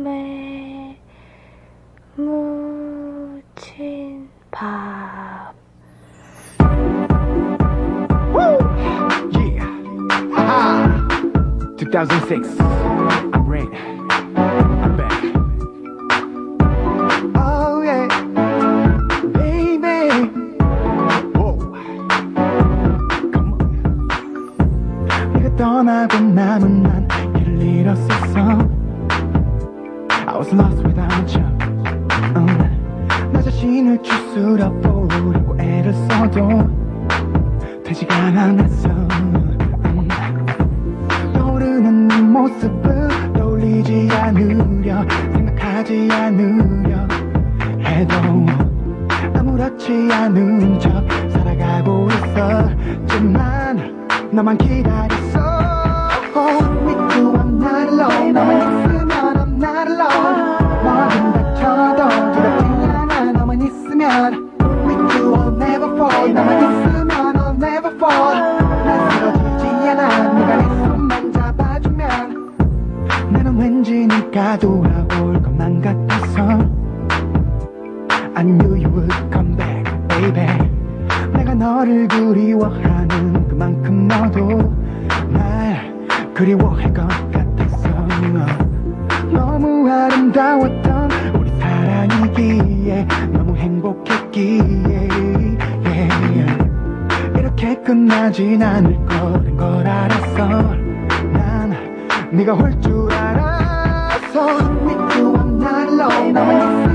마음에 묻힌 밥. Yeah. Haha. 2006. I'm Rain. I'm back. Oh yeah, baby. Whoa. Come on. 네가 떠나고 남은 난 길을 잃었었어. I was lost without you. 나 자신을 추스려 보려고 애를 써도 되지가 않았어. 떠오르는 네 모습을 떠올리지 않으려, 생각하지 않으려 해도 아무렇지 않은 척 살아가고 있었지만 너만 기다렸어. Oh, with you I'm not alone. 너만 있으면 I'm not alone. 뭐든 다쳐도 두렵지 않아. 너만 있으면 with you I'll never fall. 너만 있으면 I'll never fall. 난 쓰러지지 않아. 네가 내 손만 잡아주면 나는 왠지 네가 돌아올 것만 같아서 I knew you would come back, baby. 내가 너를 그리워하는 그만큼 너도 날 그리워할 것 같았어. 너무 아름다웠던 우리 사랑이기에 너무 행복했기에 이렇게 끝나진 않을 거란 걸 알았어. 난 네가 올 줄 알았어. With you I'm not alone. 너만 있어